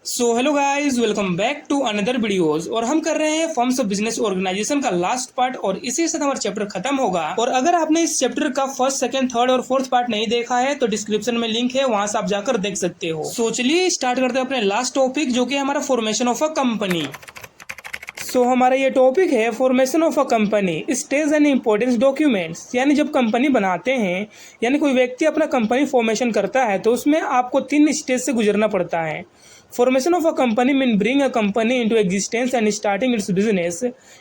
So hello guys, welcome back to another videos. और हम कर रहे हैं फॉर्म्स ऑफ बिजनेस ऑर्गेनाइजेशन का लास्ट पार्ट और इसी के साथ हमारा चैप्टर खत्म होगा। और अगर आपने इस चैप्टर का फर्स्ट, सेकंड, थर्ड और फोर्थ पार्ट नहीं देखा है तो डिस्क्रिप्शन में लिंक है, वहां से आप जाकर देख सकते हो। सो चलिए स्टार्ट करते हैं अपने लास्ट टॉपिक, जो कि हमारा formation of a company. So हमारा ये टॉपिक है formation of a company stage and importance documents. यानी जब कंपनी बनाते हैं, यानी कोई व्यक्ति अपना कंपनी फॉर्मेशन करता है तो उसमें आपको 3 स्टेज से गुजरना पड़ता है। Formation of a company mean bring a company into existence and starting its business.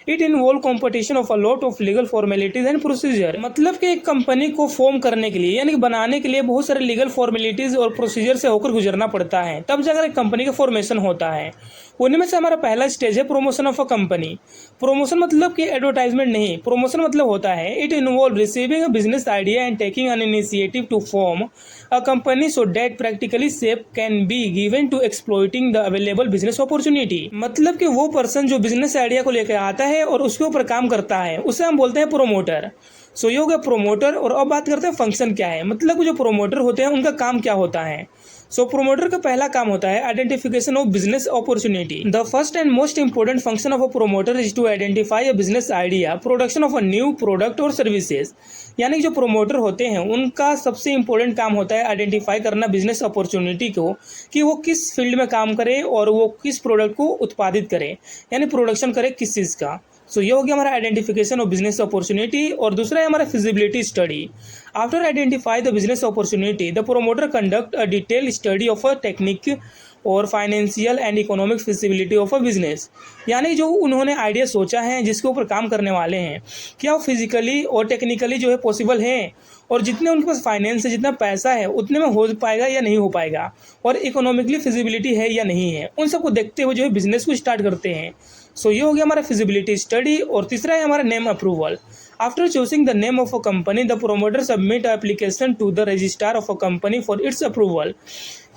It involve competition of a lot of legal formalities and procedure. मतलब कि एक कंपनी को फॉर्म करने के लिए यानी कि बनाने के लिए बहुत सारे लीगल फॉर्मेलिटीज और प्रोसीजर से होकर गुजरना पड़ता है, तब जाकर एक कंपनी का फॉर्मेशन होता है। उनमें से हमारा पहला स्टेज है promotion of a company. Promotion मतलब कि एडवर्टाइजमेंट नहीं, प्रमोशन मतलब होता है it involve receiving a business idea and taking an initiative to form a company so that practically shape can be given to exploiting the available business opportunity. मतलब कि वो person जो बिजनेस आइडिया को लेकर आता है और उसके ऊपर काम करता है उसे हम बोलते हैं प्रोमोटर। सो ये हो गया प्रोमोटर। और अब बात करते हैं फंक्शन क्या है, मतलब जो प्रोमोटर होते हैं उनका काम क्या होता है। सो प्रोमोटर का पहला काम होता है identification of business opportunity. The first and most important function of a promoter is to identify a business idea, production of a new product और सर्विसेज। यानी जो प्रोमोटर होते हैं उनका सबसे इंपॉर्टेंट काम होता है आइडेंटिफाई करना बिजनेस अपॉर्चुनिटी को, कि वो किस फील्ड में काम करे और वो किस प्रोडक्ट को उत्पादित करे, यानी प्रोडक्शन करे किस चीज़ का। सो ये हो गया हमारा आइडेंटिफिकेशन ऑफ बिजनेस अपॉर्चुनिटी। और दूसरा है हमारा feasibility study. After identify the business opportunity the promoter conduct a detail study of a technique और financial and economic feasibility of a business. यानी जो उन्होंने आइडिया सोचा है जिसके ऊपर काम करने वाले हैं, क्या वो फिजिकली और टेक्निकली जो है पॉसिबल है, और जितने उनके पास फाइनेंस है, जितना पैसा है उतने में हो पाएगा या नहीं हो पाएगा, और इकोनॉमिकली फिजिबिलिटी है या नहीं है, उन सबको देखते हुए जो है बिजनेस को स्टार्ट करते हैं। सो ये हो गया हमारा फिजिबिलिटी स्टडी। और तीसरा है हमारा name approval. After choosing the name of a company the promoter submit application to the registrar of a company for its approval.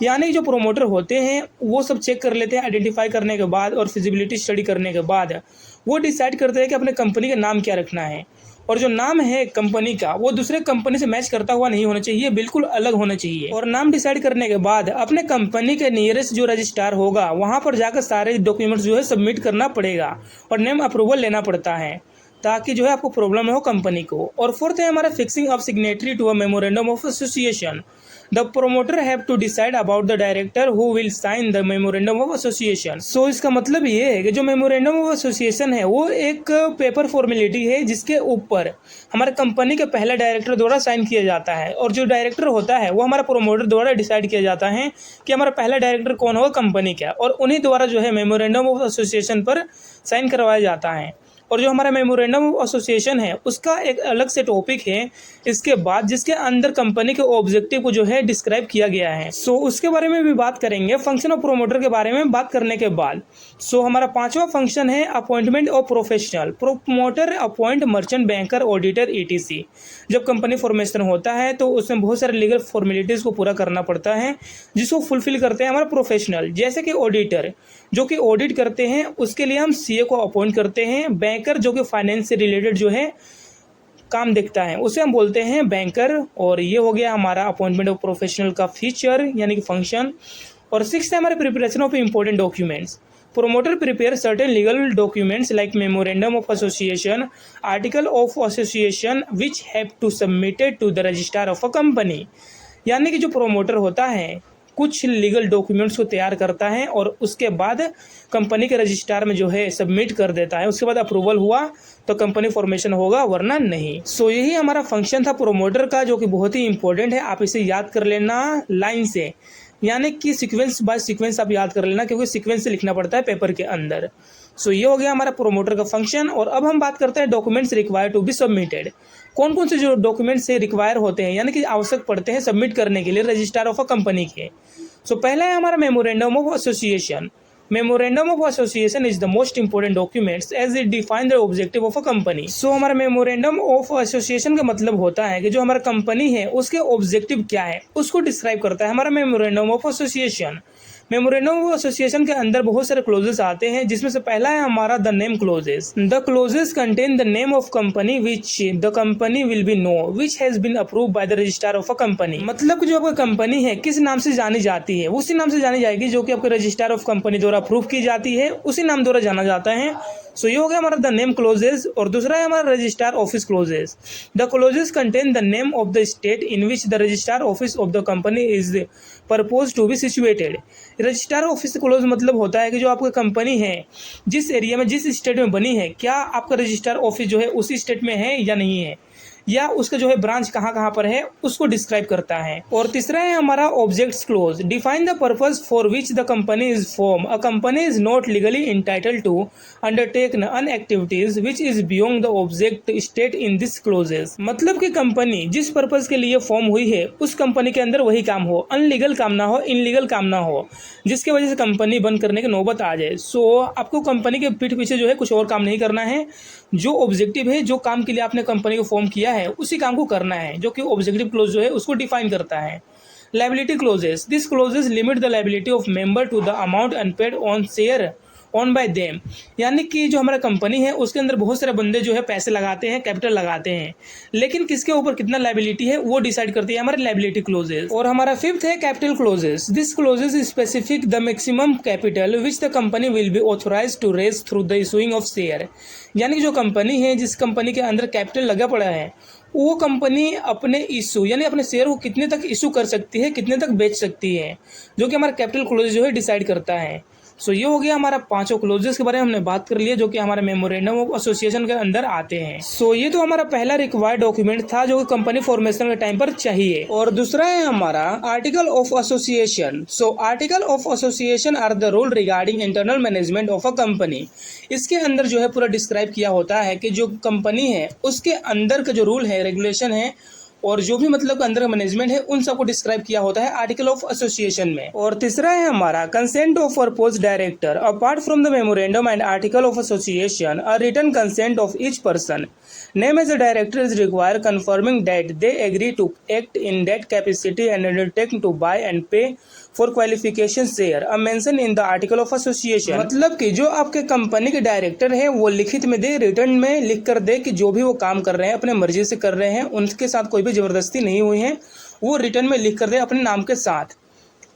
यानी जो प्रोमोटर होते हैं वो सब चेक कर लेते हैं आइडेंटिफाई करने के बाद और फिजिबिलिटी स्टडी करने के बाद वो डिसाइड करते हैं कि अपने कंपनी का नाम क्या रखना है। और जो नाम है कंपनी का वो दूसरे कंपनी से मैच करता हुआ नहीं होना चाहिए, बिल्कुल अलग होना चाहिए। और नाम डिसाइड करने के बाद अपने कंपनी के नियरेस्ट जो रजिस्ट्रार होगा वहां पर जाकर सारे डॉक्यूमेंट्स जो है सबमिट करना पड़ेगा और नेम अप्रूवल लेना पड़ता है, ताकि जो है आपको प्रॉब्लम हो कंपनी को। और फोर्थ है हमारा fixing of signatory to a memorandum of association. The promoter have to decide about the director who will sign the memorandum of association. So इसका मतलब ये है कि जो मेमोरेंडम ऑफ एसोसिएशन है वो एक पेपर फॉर्मेलिटी है जिसके ऊपर हमारे कंपनी के पहले डायरेक्टर द्वारा साइन किया जाता है। और जो डायरेक्टर होता है वो हमारा प्रोमोटर द्वारा डिसाइड किया जाता है कि हमारा पहला डायरेक्टर कौन होगा कंपनी का, और उन्हीं द्वारा जो है मेमोरेंडम ऑफ एसोसिएशन पर साइन करवाया जाता है। और जो हमारा मेमोरेंडम ऑफ एसोसिएशन है उसका एक अलग से टॉपिक है इसके बाद, जिसके अंदर कंपनी के ऑब्जेक्टिव को जो है डिस्क्राइब किया गया है। सो उसके बारे में भी बात करेंगे फंक्शन ऑफ प्रोमोटर के बारे में बात करने के बाद। सो हमारा पांचवा फंक्शन है appointment of professional. Promoter appoint merchant, banker, auditor, ETC. जब कंपनी फॉर्मेशन होता है तो उसमें बहुत सारे लीगल फॉर्मेलिटीज को पूरा करना पड़ता है जिसको फुलफिल करते हैं हमारा प्रोफेशनल। जैसे कि ऑडिटर जो कि ऑडिट करते हैं, उसके लिए हम सीए को अपॉइंट करते हैं। बैंकर जो कि फाइनेंस से रिलेटेड जो है काम देखता है उसे हम बोलते हैं बैंकर। और ये हो गया हमारा अपॉइंटमेंट ऑफ प्रोफेशनल का फीचर यानी कि फंक्शन। और सिक्स्थ है हमारे preparation of important documents. Promoter prepare certain legal documents like memorandum of association, article of association which have to submitted to the registrar of a company. यानी कि जो promoter होता है कुछ लीगल डॉक्यूमेंट्स को तैयार करता है और उसके बाद कंपनी के रजिस्ट्रार में जो है सबमिट कर देता है। उसके बाद अप्रूवल हुआ तो कंपनी फॉर्मेशन होगा, वरना नहीं। सो यही हमारा फंक्शन था प्रोमोटर का, जो कि बहुत ही इंपॉर्टेंट है। आप इसे याद कर लेना लाइन से, यानी कि सीक्वेंस बाय सीक्वेंस आप याद कर लेना, क्योंकि सीक्वेंस से लिखना पड़ता है पेपर के अंदर। सो ये हो गया हमारा प्रोमोटर का फंक्शन। और अब हम बात करते हैं documents required to be submitted. कौन कौन से जो डॉक्यूमेंट्स से रिक्वायर होते हैं यानी कि आवश्यक पड़ते हैं सबमिट करने के लिए रजिस्ट्रार ऑफ अ कंपनी के। सो पहला है हमारा memorandum of association. Memorandum of association is the most important documents as it define the objective of a company. So हमारा मेमोरेंडम ऑफ एसोसिएशन का मतलब होता है कि जो हमारा कंपनी है उसके ऑब्जेक्टिव क्या है उसको डिस्क्राइब करता है हमारा memorandum of association. Memorandum of association के अंदर बहुत सारे क्लोजेस आते हैं, जिसमें से पहला है हमारा the name clauses. The clauses contain the name of company which the company will be known which has been approve by the registrar of a company. मतलब कि जो आपकी कंपनी है किस नाम से जानी जाती है, उसी नाम से जानी जाएगी जो कि आपके रजिस्ट्रार ऑफ कंपनी द्वारा अप्रूव की जाती है, उसी नाम द्वारा जाना जाता है। सो ये हो गया हमारा द नेम क्लोजेस। और दूसरा है हमारा registrar office clauses. The clauses contain the name of the state in which the registrar office of the company is propose to be situated. Registrar office clause मतलब होता है कि जो आपकी कंपनी है जिस एरिया में जिस स्टेट में बनी है, क्या आपका रजिस्ट्रार ऑफिस जो है उसी स्टेट में है या नहीं है, या उसका जो है ब्रांच कहाँ कहाँ पर है, उसको डिस्क्राइब करता है। और तीसरा है हमारा objects clause. Define the purpose for which the company is form. A company is not legally entitled to undertake an activities which is beyond the object state in this clauses. मतलब कि company जिस purpose के लिए form हुई है उस company के अंदर वही काम हो, अनलीगल काम ना हो, इनलीगल काम ना हो, जिसकी वजह से कंपनी बंद करने की नौबत आ जाए। सो आपको कंपनी के पीठ पीछे जो है कुछ और काम नहीं करना है। जो ऑब्जेक्टिव है, जो काम के लिए आपने कंपनी को फॉर्म किया है, उसी काम को करना है, जो कि ऑब्जेक्टिव क्लोज जो है उसको डिफाइन करता है। Liability clauses. This clauses limit the liability of member to the amount unpaid on share own by them. यानी कि जो हमारा कंपनी है उसके अंदर बहुत सारे बंदे जो है पैसे लगाते हैं, कैपिटल लगाते हैं, लेकिन किसके ऊपर कितना लायबिलिटी है वो डिसाइड करती है हमारे लायबिलिटी क्लोजेस। और हमारा फिफ्थ है capital clauses. This clauses specific the maximum capital which the company will be authorised to raise through the issuing of share. यानी कि जो कंपनी है, जिस कंपनी के अंदर कैपिटल लगा पड़ा है, वो कंपनी अपने इशू यानी अपने शेयर को कितने तक इशू कर सकती है, कितने तक बेच सकती है, जो कि हमारा कैपिटल क्लोज जो है डिसाइड करता है। सो ये हो गया हमारा पांचों क्लोजेस के बारे में हमने बात कर लिया, जो कि हमारे मेमोरेंडम ऑफ एसोसिएशन के अंदर आते हैं। सो ये तो हमारा पहला रिक्वायर्ड डॉक्यूमेंट था जो कि कंपनी फॉर्मेशन के टाइम पर चाहिए। और दूसरा है हमारा article of association. So article of association are the rule regarding internal management of a company. इसके अंदर जो है पूरा डिस्क्राइब किया होता है कि जो कंपनी है उसके अंदर का जो रूल है, रेगुलेशन है, और जो भी मतलब अंदर मैनेजमेंट है, उन सबको डिस्क्राइब किया होता है आर्टिकल ऑफ एसोसिएशन में। और तीसरा है हमारा consent of proposed director. Apart from the memorandum and article of association, a written consent of each person name as a director is required confirming that they agree to act in that capacity and undertake to buy and pay for qualification share a mention in the article of association। मतलब कि जो आपके company के director है वो लिखित में दे, return में लिख कर दे कि जो भी वो काम कर रहे हैं अपने मर्जी से कर रहे हैं, उनके साथ कोई भी जबरदस्ती नहीं हुई है, वो रिटर्न में लिख कर दे अपने नाम के साथ।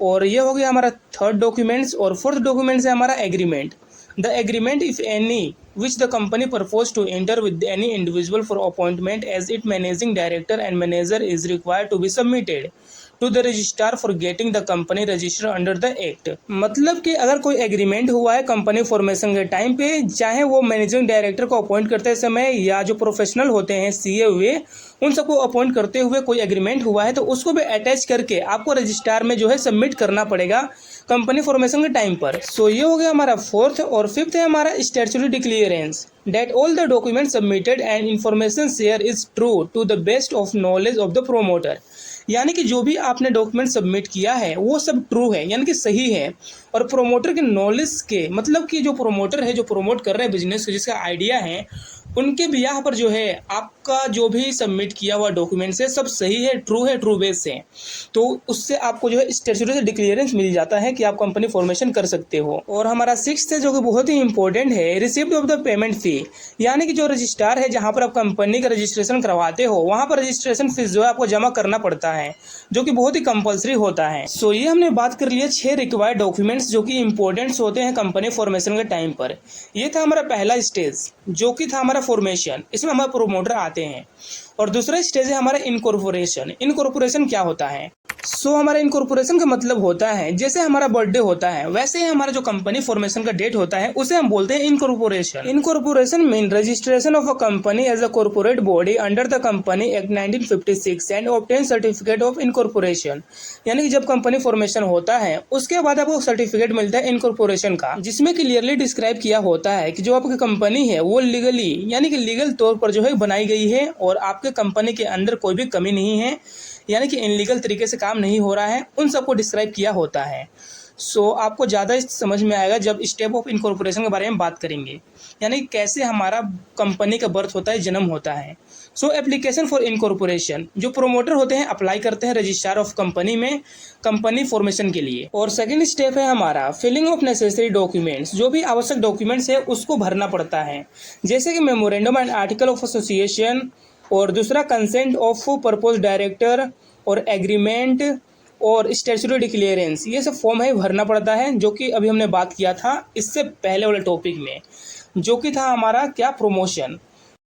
और ये हो गया हमारा थर्ड डॉक्यूमेंट्स। और फोर्थ डॉक्यूमेंट्स है हमारा agreement. The agreement, if any, which the company proposed to enter with any individual for appointment as its managing director and manager is required to be submitted to the registrar for getting the company registered under the act। मतलब कि अगर कोई agreement हुआ है company formation के time पे, चाहे वो मैनेजिंग डायरेक्टर को अपॉइंट करते समय या जो प्रोफेशनल होते हैं सीए हुए, उन सबको अपॉइंट करते हुए कोई एग्रीमेंट हुआ है तो उसको भी अटैच करके आपको रजिस्ट्रार में जो है सबमिट करना पड़ेगा कंपनी फॉर्मेशन के टाइम पर। सो ये हो गया हमारा फोर्थ। और फिफ्थ है हमारा statutory डिक्लेरेंस that all the documents submitted and information share is true to the best of knowledge of the promoter। यानी कि जो भी आपने डॉक्यूमेंट सबमिट किया है वो सब ट्रू है, यानी कि सही है, और प्रोमोटर के नॉलेज के, मतलब कि जो प्रोमोटर है, जो प्रमोट कर रहे हैं बिजनेस को, जिसका आइडिया है, उनके बियाह पर जो है आपका जो भी सबमिट किया हुआ डॉक्यूमेंट्स है सब सही है, ट्रू बेस है, तो उससे आपको जो है स्टैट्यूटरी डिक्लेरेंस मिल जाता है कि आप कंपनी फॉर्मेशन कर सकते हो। और हमारा सिक्स्थ है जो कि बहुत ही इंपॉर्टेंट है, रिसिप्ट ऑफ द पेमेंट फी। यानी कि जो रजिस्ट्रार है जहाँ पर आप कंपनी का रजिस्ट्रेशन करवाते हो वहाँ पर रजिस्ट्रेशन फीस जो है आपको जमा करना पड़ता है, जो कि बहुत ही कंपलसरी होता है। सो ये हमने बात कर लिया 6 रिक्वायर्ड डॉक्यूमेंट्स जो कि इंपॉर्टेंट्स होते हैं कंपनी फॉर्मेशन के टाइम पर। ये था हमारा पहला स्टेज जो कि था हमारा फॉर्मेशन, इसमें हमारे प्रोमोटर आते हैं। और दूसरा स्टेज है हमारा इनकॉर्पोरेशन। इनकॉर्पोरेशन क्या होता है? सो हमारा इनकॉर्पोरेशन का मतलब होता है जैसे हमारा बर्थडे होता है वैसे ही हमारा जो कंपनी फॉर्मेशन का डेट होता है उसे हम बोलते हैं incorporation. Incorporation mean registration of a company as a corporate body under the company act 1956 and obtain certificate of incorporation. यानी कि जब कंपनी फॉर्मेशन होता है उसके बाद आपको सर्टिफिकेट मिलता है इनकॉर्पोरेशन का, जिसमें क्लियरली डिस्क्राइब किया होता है कि जो आपकी कंपनी है वो लीगली यानी कि लीगल तौर पर जो है बनाई गई है और आपके कंपनी के अंदर कोई भी कमी नहीं है, यानी कि इनलीगल तरीके से काम नहीं हो रहा है, उन सबको डिस्क्राइब किया होता है। सो आपको ज़्यादा समझ में आएगा जब स्टेप ऑफ इनकॉर्पोरेशन के बारे में बात करेंगे, यानी कैसे हमारा कंपनी का बर्थ होता है, जन्म होता है। सो एप्लीकेशन फॉर इनकॉर्पोरेशन, जो प्रोमोटर होते हैं अप्लाई करते हैं रजिस्ट्रार ऑफ कंपनी में कंपनी फॉर्मेशन के लिए। और सेकंड स्टेप है हमारा फिलिंग ऑफ नेसेसरी डॉक्यूमेंट्स, जो भी आवश्यक डॉक्यूमेंट्स है उसको भरना पड़ता है, जैसे कि memorandum and article of association, और दूसरा कंसेंट ऑफ प्रपोज डायरेक्टर और एग्रीमेंट और स्टैट्यूटरी डिक्लेरेंस। ये सब फॉर्म है भरना पड़ता है, जो कि अभी हमने बात किया था इससे पहले वाले टॉपिक में, जो कि था हमारा क्या, प्रमोशन।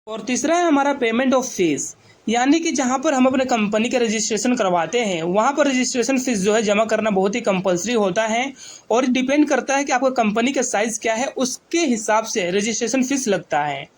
और तीसरा है हमारा पेमेंट ऑफ फीस, यानी कि जहाँ पर हम अपने कंपनी का रजिस्ट्रेशन करवाते हैं वहाँ पर रजिस्ट्रेशन फीस जो है जमा करना बहुत ही कंपलसरी होता है, और डिपेंड करता है कि आपका कंपनी का साइज़ क्या है, उसके हिसाब से रजिस्ट्रेशन फीस लगता है।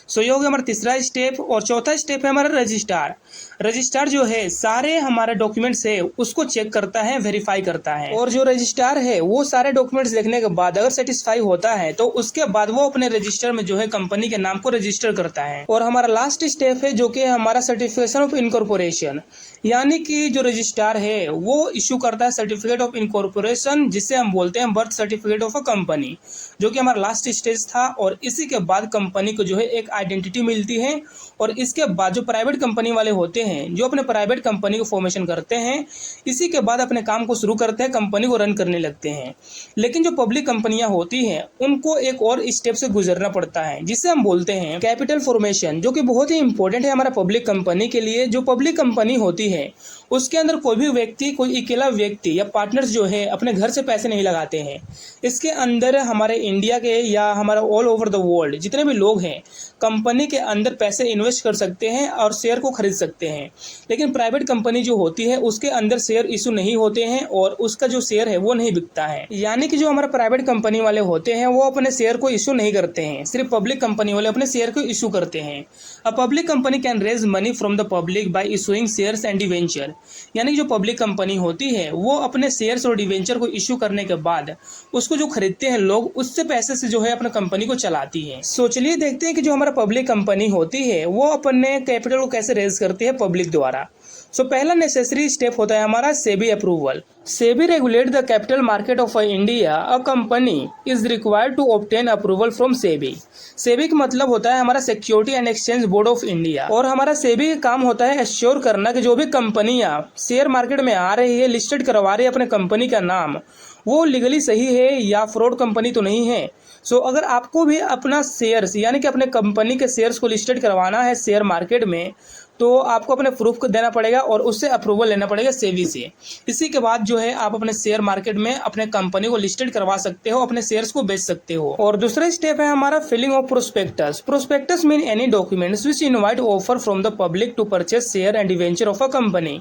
सो ये हो गया हमारा तीसरा स्टेप। और चौथा स्टेप है हमारा रजिस्ट्रार। रजिस्ट्रार जो है सारे हमारे डॉक्यूमेंट्स है उसको चेक करता है, वेरीफाई करता है, और जो रजिस्ट्रार है वो सारे डॉक्यूमेंट्स देखने के बाद अगर सेटिस्फाई होता है तो उसके बाद वो अपने रजिस्टर में जो है कंपनी के नाम को रजिस्टर करता है। और हमारा लास्ट स्टेप है जो कि हमारा सर्टिफिकेशन ऑफ इनकॉर्पोरेशन, यानी कि जो रजिस्ट्रार है वो इशू करता है सर्टिफिकेट ऑफ इनकॉर्पोरेशन, जिसे हम बोलते हैं birth certificate of a company, जो कि हमारा लास्ट स्टेज था। और इसी के बाद कंपनी को जो है एक आइडेंटिटी मिलती है, और इसके बाद जो प्राइवेट कंपनी वाले होते हैं जो अपने प्राइवेट कंपनी को फॉर्मेशन करते हैं, इसी के बाद अपने काम को शुरू करते हैं, कंपनी को रन करने लगते हैं। लेकिन जो पब्लिक कंपनियां होती हैं उनको एक और स्टेप से गुजरना पड़ता है, जिसे हम बोलते हैं कैपिटल फॉर्मेशन, जो कि बहुत ही इंपॉर्टेंट है हमारा पब्लिक कंपनी के लिए। जो पब्लिक कंपनी होती है उसके अंदर कोई भी व्यक्ति, कोई अकेला व्यक्ति या पार्टनर्स जो है अपने घर से पैसे नहीं लगाते हैं। इसके अंदर हमारे इंडिया के या हमारा ऑल ओवर द वर्ल्ड जितने भी लोग हैं कंपनी के अंदर पैसे इन्वेस्ट कर सकते हैं और शेयर को खरीद सकते हैं। लेकिन प्राइवेट कंपनी जो होती है उसके अंदर शेयर इशू नहीं होते हैं और उसका जो शेयर है वो नहीं बिकता है। यानी कि जो हमारा प्राइवेट कंपनी वाले होते हैं वो अपने शेयर को इशू नहीं करते हैं, सिर्फ पब्लिक कंपनी वाले अपने शेयर को इशू करते हैं। A public company can raise money from the public by issuing shares and debenture, यानी कि जो पब्लिक कंपनी होती है वो अपने शेयर्स और डिवेंचर को इशू करने के बाद उसको जो खरीदते हैं लोग, उससे पैसे से जो है अपने कंपनी को चलाती है। सो चलिए देखते हैं कि जो हमारा पब्लिक कंपनी होती है वो अपने कैपिटल को कैसे रेज करती है पब्लिक द्वारा। सो पहला नेसेसरी स्टेप होता है हमारा SEBI approval. SEBI regulate the capital market of India. A company is required to obtain approval from SEBI. SEBI का मतलब होता है हमारा security and exchange board of India, और हमारा सेबी का काम होता है एश्योर करना कि जो भी कंपनियां शेयर मार्केट में आ रही है, लिस्टेड करवा रही है अपने कंपनी का नाम, वो लीगली सही है या फ्रॉड कंपनी तो नहीं है। सो अगर आपको भी अपना शेयर्स यानी कि अपने कंपनी के शेयर्स को लिस्टेड करवाना है शेयर मार्केट में, तो आपको अपने प्रूफ को देना पड़ेगा और उससे अप्रूवल लेना पड़ेगा सेबी से। इसी के बाद जो है आप अपने शेयर मार्केट में अपने कंपनी को लिस्टेड करवा सकते हो, अपने शेयर्स को बेच सकते हो। और दूसरा स्टेप है हमारा filling of prospectus. Prospectus mean any documents which invite offer from the public to purchase share and debenture of a company.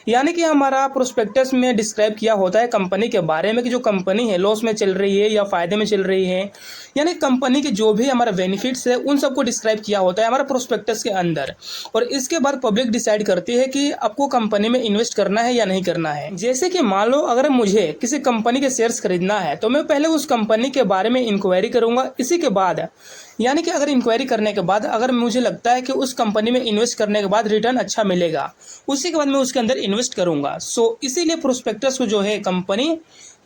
यानी कि हमारा प्रोस्पेक्टस में डिस्क्राइब किया होता है कंपनी के बारे में कि जो कंपनी है लॉस में चल रही है या फायदे में चल रही है, यानी कंपनी के जो भी हमारा बेनिफिट्स है उन सबको डिस्क्राइब किया होता है हमारा प्रोस्पेक्टस के अंदर। और इसके बाद पब्लिक डिसाइड करती है कि आपको कंपनी में इन्वेस्ट करना है या नहीं करना है। जैसे कि मान लो अगर मुझे किसी कंपनी के शेयर्स खरीदना है तो मैं पहले उस कंपनी के बारे में इंक्वायरी करूंगा। इसी के बाद यानी कि अगर इंक्वायरी करने के बाद अगर मुझे लगता है कि उस कंपनी में इन्वेस्ट करने के बाद रिटर्न अच्छा मिलेगा, उसी के बाद मैं उसके अंदर इन्वेस्ट करूंगा। सो इसीलिए प्रोस्पेक्टस को जो है कंपनी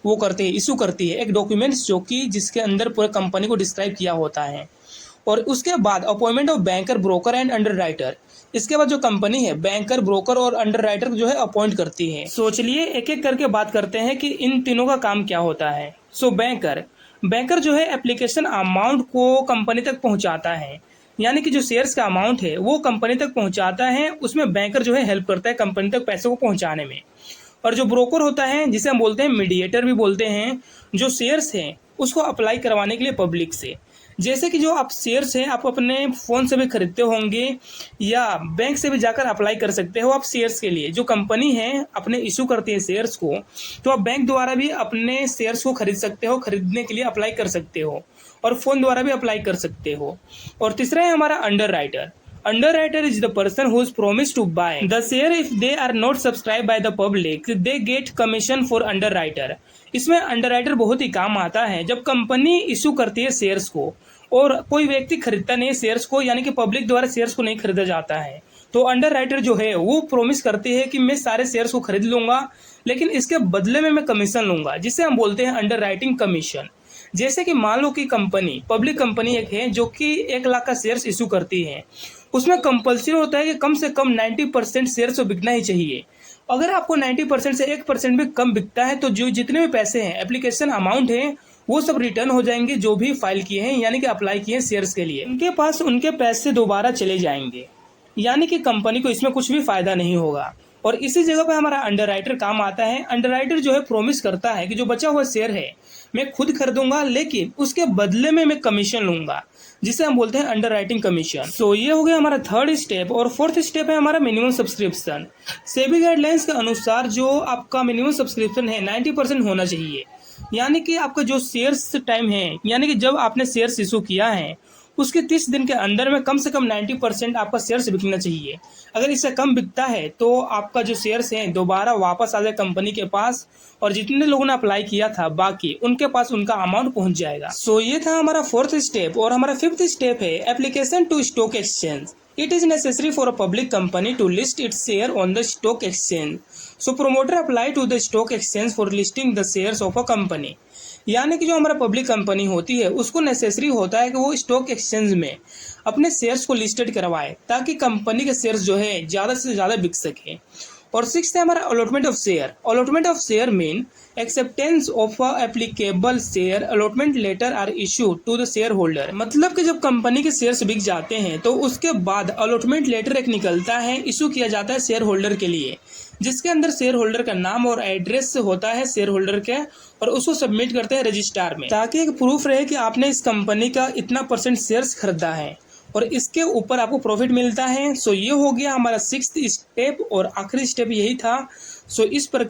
वो करती है, इशू करती है एक डॉक्यूमेंट्स जो कि जिसके अंदर पूरे कंपनी को डिस्क्राइब किया होता है। और उसके बाद appointment of banker, broker and underwriter. इसके बाद जो कंपनी है बैंकर, ब्रोकर और अंडरराइटर जो है अपॉइंट करती है। सो चलिए एक एक करके बात करते हैं कि इन तीनों का काम क्या होता है। सो बैंकर जो है एप्लीकेशन अमाउंट को कंपनी तक पहुंचाता है, यानी कि जो शेयर्स का अमाउंट है वो कंपनी तक पहुंचाता है, उसमें बैंकर जो है हेल्प करता है कंपनी तक पैसे को पहुंचाने में। और जो ब्रोकर होता है जिसे हम बोलते हैं मीडिएटर भी बोलते हैं, जो शेयर्स हैं उसको अप्लाई करवाने के लिए पब्लिक से। जैसे कि जो आप शेयर्स हैं आप अपने फ़ोन से भी खरीदते होंगे या बैंक से भी जाकर अप्लाई कर सकते हो आप शेयर्स के लिए। जो कंपनी है अपने इशू करती है शेयर्स को, तो आप बैंक द्वारा भी अपने शेयर्स को खरीद सकते हो, खरीदने के लिए अप्लाई कर सकते हो और फ़ोन द्वारा भी अप्लाई कर सकते हो। और तीसरा है हमारा underwriter. Underwriter is the person who is promised to buy the share if they are not subscribed by the public. They get commission for underwriter. इसमें अंडरराइटर बहुत ही काम आता है जब कंपनी इशू करती है शेयर्स को और कोई व्यक्ति खरीदता नहीं है शेयर्स को, यानी कि पब्लिक द्वारा शेयर्स को नहीं खरीदा जाता है, तो अंडरराइटर जो है वो प्रॉमिस करती है कि मैं सारे शेयर्स को खरीद लूंगा लेकिन इसके बदले में मैं कमीशन लूंगा, जिसे हम बोलते हैं अंडरराइटिंग कमीशन। जैसे कि मान लो कि कंपनी, पब्लिक कंपनी एक है जो कि 1 लाख का शेयर्स इशू करती है, उसमें कंपल्सरी होता है कि कम से कम 90% शेयर तो बिकना ही चाहिए। अगर आपको 90% से 1% भी कम बिकता है तो जो जितने भी पैसे हैं, एप्लीकेशन अमाउंट है, वो सब रिटर्न हो जाएंगे जो भी फाइल किए हैं, यानी कि अप्लाई किए हैं शेयर्स के लिए, उनके पास उनके पैसे दोबारा चले जाएंगे, यानी कि कंपनी को इसमें कुछ भी फायदा नहीं होगा। और इसी जगह पे हमारा अंडरराइटर काम आता है। अंडरराइटर जो है प्रॉमिस करता है कि जो बचा हुआ शेयर है मैं खुद खरीदूंगा, लेकिन उसके बदले में मैं कमीशन लूंगा, जिसे हम बोलते हैं अंडरराइटिंग कमीशन। तो ये हो गया हमारा थर्ड स्टेप। और फोर्थ स्टेप है हमारा मिनिमम सब्सक्रिप्शन। सेबी गाइडलाइंस के अनुसार जो आपका मिनिमम सब्सक्रिप्शन है 90% होना चाहिए, यानी कि आपका जो शेयर्स टाइम है, यानी कि जब आपने शेयर्स इशू किया है उसके 30 दिन के अंदर में कम से कम 90% आपका शेयर्स बिकना चाहिए। अगर इससे कम बिकता है तो आपका जो शेयर्स हैं दोबारा वापस आ जाए कंपनी के पास, और जितने लोगों ने अप्लाई किया था बाकी उनके पास उनका अमाउंट पहुंच जाएगा। सो ये था हमारा फोर्थ स्टेप। और हमारा फिफ्थ स्टेप है application to stock exchange. It is necessary for a public company to list its share on the stock exchange. So promoter apply to the stock exchange for listing the shares of a company. यानी कि जो हमारा public company होती है उसको necessary होता है कि वो स्टॉक एक्सचेंज में अपने शेयर्स को लिस्टेड करवाए, ताकि कंपनी के शेयर्स जो है ज़्यादा से ज़्यादा बिक सके। और सिक्स्थ है हमारा allotment of share. Allotment of share mean acceptance of applicable share allotment letter are issue to the share holder. मतलब कि जब कंपनी के शेयर्स बिक जाते हैं तो उसके बाद अलॉटमेंट लेटर एक निकलता है, इशू किया जाता है शेयर होल्डर के लिए, जिसके अंदर शेयर होल्डर का नाम और एड्रेस होता है शेयर होल्डर के, और उसको सबमिट करते हैं रजिस्ट्रार में, ताकि एक प्रूफ रहे कि आपने इस कंपनी का इतना % शेयर्स खरीदा है और इसके ऊपर आपको प्रॉफिट मिलता है। सो ये हो गया हमारा सिक्स्थ स्टेप और आखिरी स्टेप यही था। सो इस प्रकार